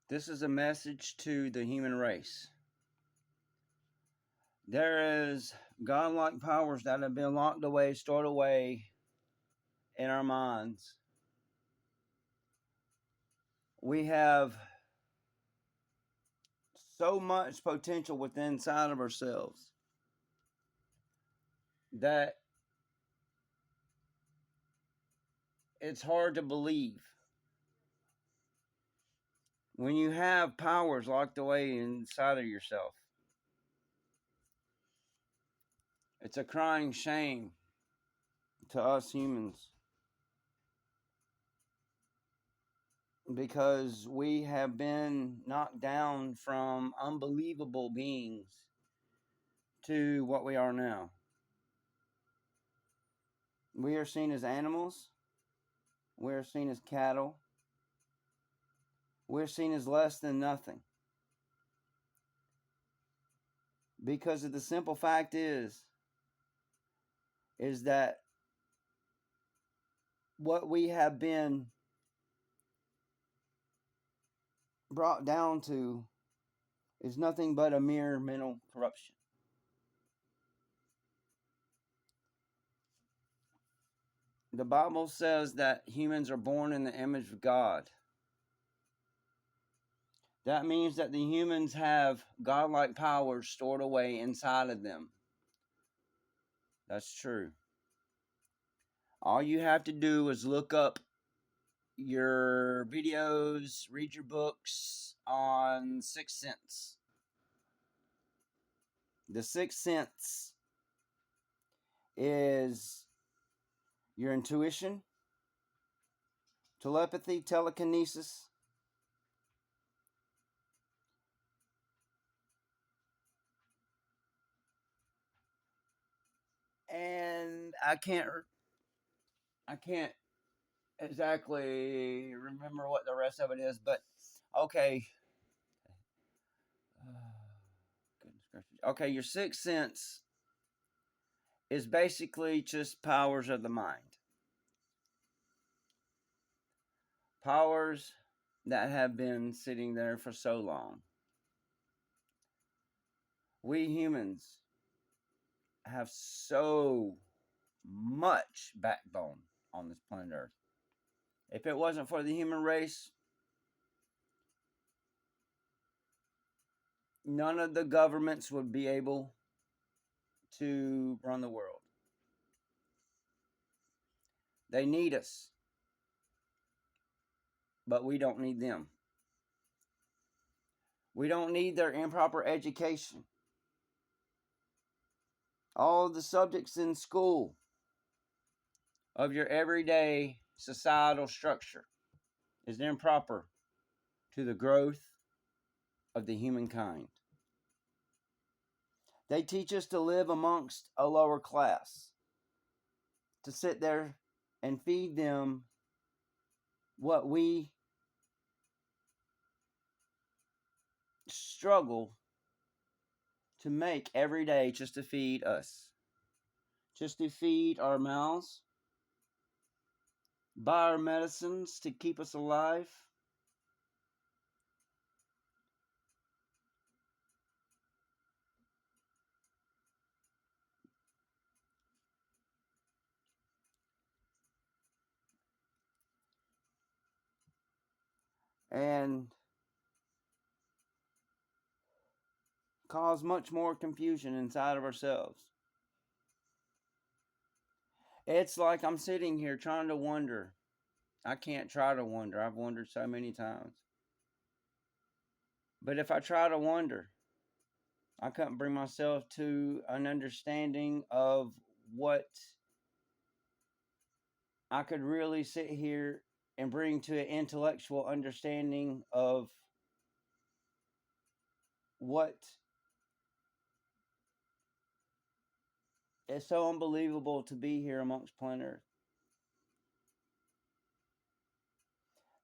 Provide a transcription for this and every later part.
This is a message to the human race. There is godlike powers that have been locked away, stored away in our minds. We have so much potential within inside of ourselves that it's hard to believe. When you have powers locked away inside of yourself, it's a crying shame to us humans because we have been knocked down from unbelievable beings to what we are now. We are seen as animals. We are seen as cattle. We're seen as less than nothing. Because of the simple fact is that what we have been brought down to is nothing but a mere mental corruption. The Bible says that humans are born in the image of God. That means that the humans have godlike powers stored away inside of them. That's true. All you have to do is look up your videos, read your books on Sixth Sense. The Sixth Sense is your intuition, telepathy, telekinesis, and I can't exactly remember what the rest of it is, but okay. Goodness gracious. Okay, your sixth sense is basically just powers of the mind. Powers that have been sitting there for so long. We humans have so much backbone on this planet Earth. If it wasn't for the human race, none of the governments would be able to run the world. They need us, but we don't need them. We don't need their improper education. All of the subjects in school of your everyday societal structure is improper to the growth of the humankind. They teach us to live amongst a lower class, to sit there and feed them what we struggle to make every day just to feed us, just to feed our mouths, buy our medicines to keep us alive. And cause much more confusion inside of ourselves. It's like I'm sitting here trying to wonder. I can't try to wonder. I've wondered so many times. But if I try to wonder, I couldn't bring myself to an understanding of what I could really sit here and bring to an intellectual understanding of what is so unbelievable to be here amongst planet Earth.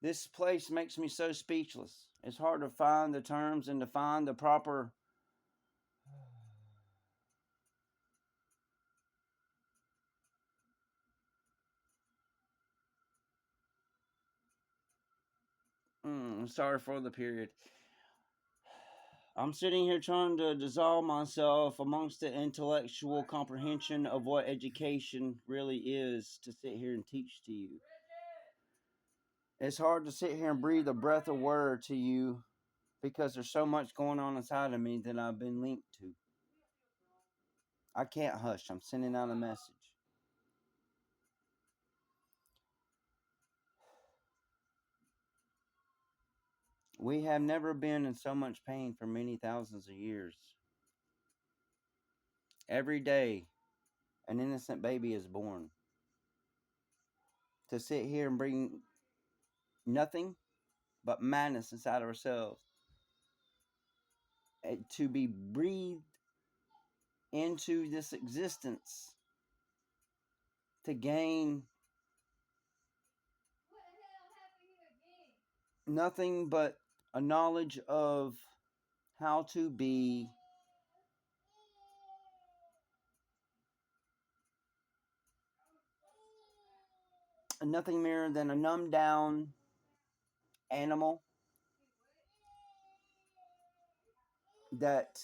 This place makes me so speechless. It's hard to find the terms and to find the proper I'm sorry for the period. I'm sitting here trying to dissolve myself amongst the intellectual comprehension of what education really is to sit here and teach to you. It's hard to sit here and breathe a breath of word to you because there's so much going on inside of me that I've been linked to. I can't hush. I'm sending out a message. We have never been in so much pain for many thousands of years. Every day, an innocent baby is born. To sit here and bring nothing but madness inside of ourselves, to be breathed into this existence, to gain nothing but a knowledge of how to be nothing more than a numbed down animal that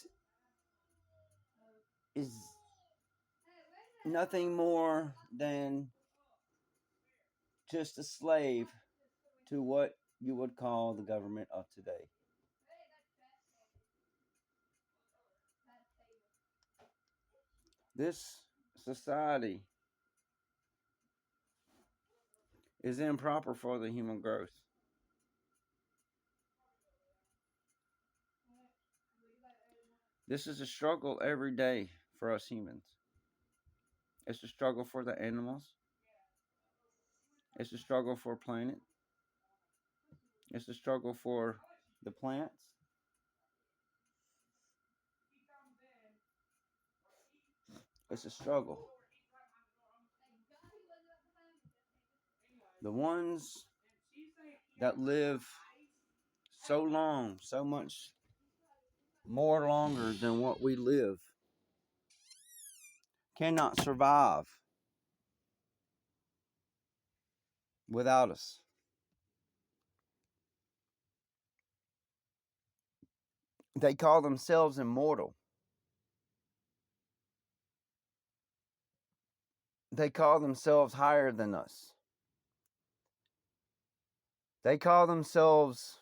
is nothing more than just a slave to what you would call the government of today. This society is improper for the human growth. This is a struggle every day for us humans. It's a struggle for the animals. It's a struggle for planet. It's a struggle for the plants. It's a struggle. The ones that live so long, so much more longer than what we live, cannot survive without us. They call themselves immortal. They call themselves higher than us. They call themselves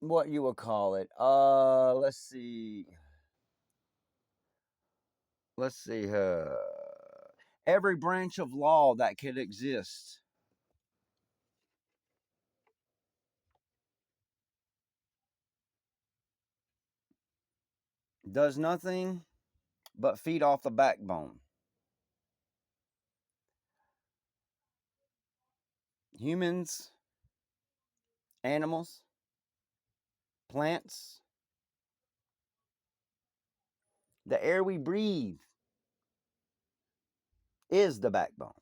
what you would call it. Let's see. Let's see. Every branch of law that could exist. Does nothing but feed off the backbone. Humans, animals, plants, the air we breathe is the backbone.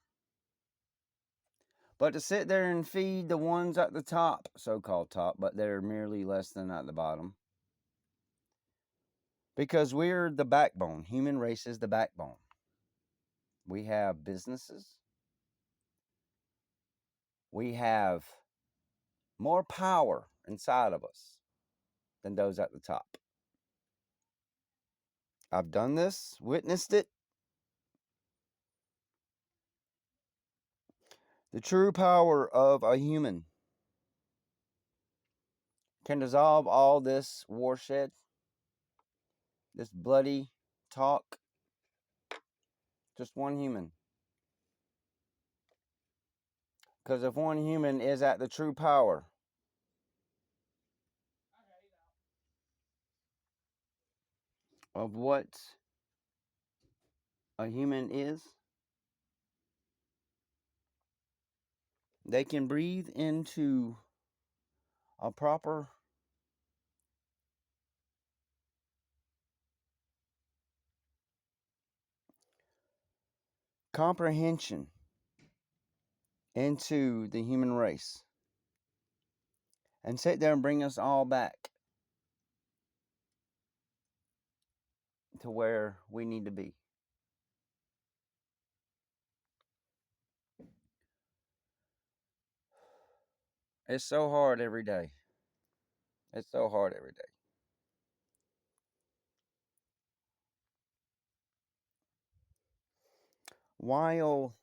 But to sit there and feed the ones at the top, so-called top, but they're merely less than at the bottom. Because we're the backbone. Human race is the backbone. We have businesses. We have more power inside of us than those at the top. I've done this, witnessed it. The true power of a human can dissolve all this warshed, this bloody talk. Just one human. Because if one human is at the true power of what a human is, they can breathe into a proper comprehension into the human race and sit there and bring us all back to where we need to be. It's so hard every day. It's so hard every day. While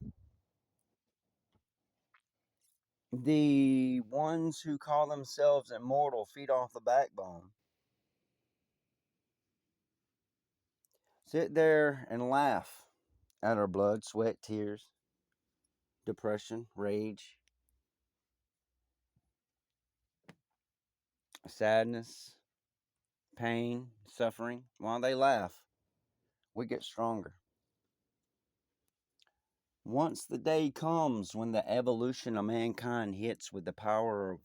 the ones who call themselves immortal feed off the backbone, sit there and laugh at our blood, sweat, tears, depression, rage, sadness, pain, suffering. While they laugh, we get stronger. Once the day comes when the evolution of mankind hits with the power of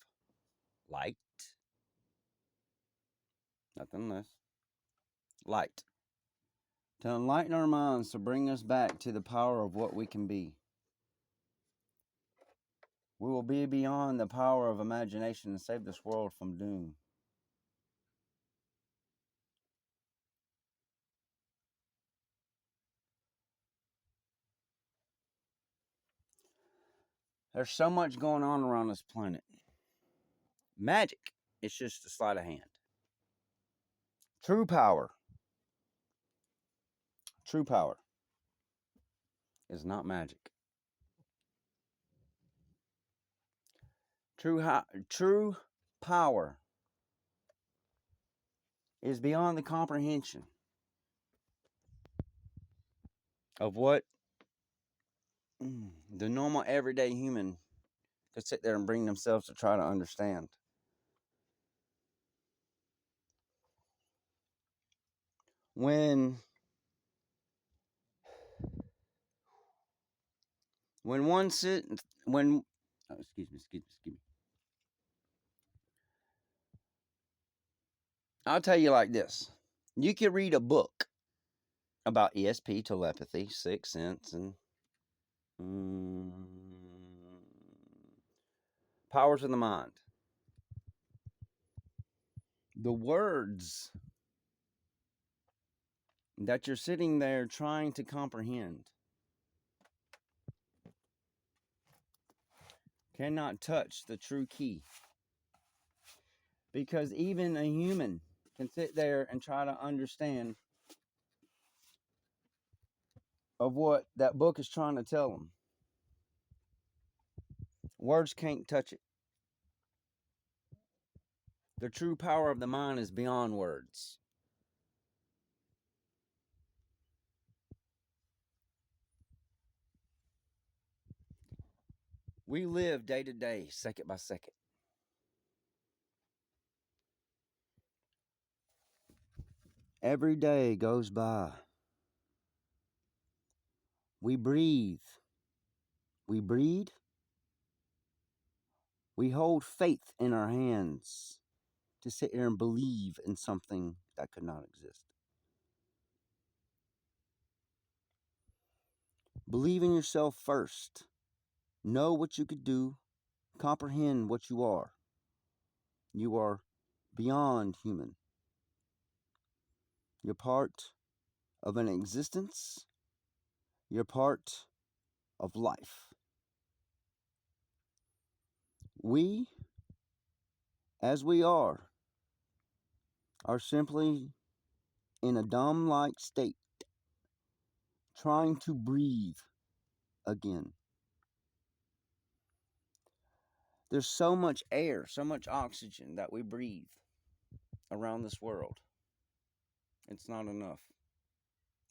light, nothing less, light, to enlighten our minds, to bring us back to the power of what we can be. We will be beyond the power of imagination and save this world from doom. There's so much going on around this planet. Magic, it's just a sleight of hand. True power is not magic. True power is beyond the comprehension of what the normal everyday human could sit there and bring themselves to try to understand. When one sit when oh, excuse me. I'll tell you like this. You could read a book about ESP, telepathy, sixth sense, and powers of the mind. The words that you're sitting there trying to comprehend cannot touch the true key. Because even a human can sit there and try to understand of what that book is trying to tell them. Words can't touch it. The true power of the mind is beyond words. We live day to day, second by second. Every day goes by. We breathe. We breed. We hold faith in our hands to sit here and believe in something that could not exist. Believe in yourself first. Know what you could do. Comprehend what you are. You are beyond human. You're part of an existence. You're part of life. We, as we are simply in a dumb-like state, trying to breathe again. There's so much air, so much oxygen that we breathe around this world. It's not enough.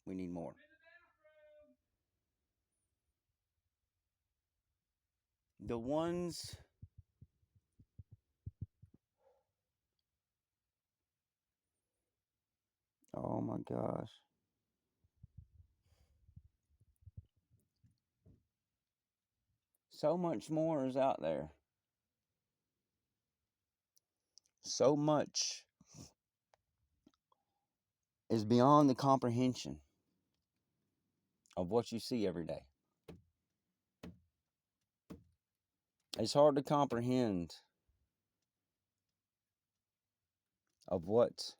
We need more. The ones oh my gosh. So much more is out there. So much is beyond the comprehension of what you see every day. It's hard to comprehend of what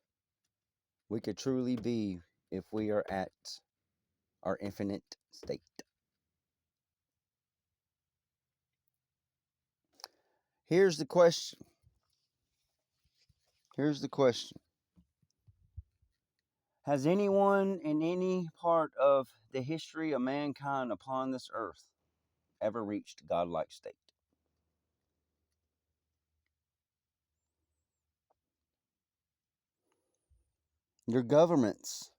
we could truly be if we are at our infinite state. Here's the question. Here's the question. Has anyone in any part of the history of mankind upon this earth ever reached godlike state? Your governments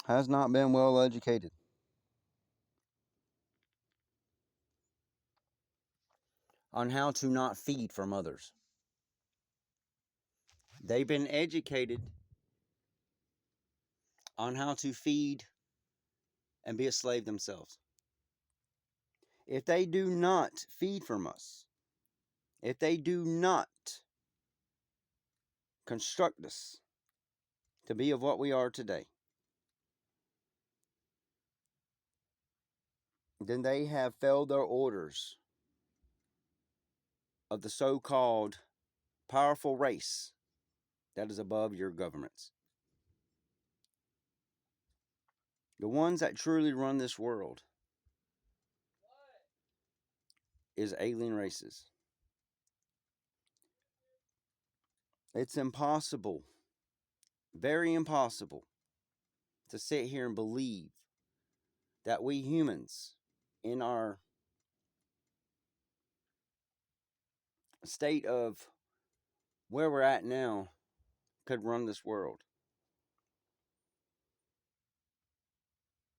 has not been well educated on how to not feed from others. They've been educated on how to feed and be a slave themselves. If they do not feed from us, if they do not construct us to be of what we are today, then they have failed their orders of the so-called powerful race that is above your governments. The ones that truly run this world is alien races. It's impossible, very impossible, to sit here and believe that we humans, in our state of where we're at now, could run this world.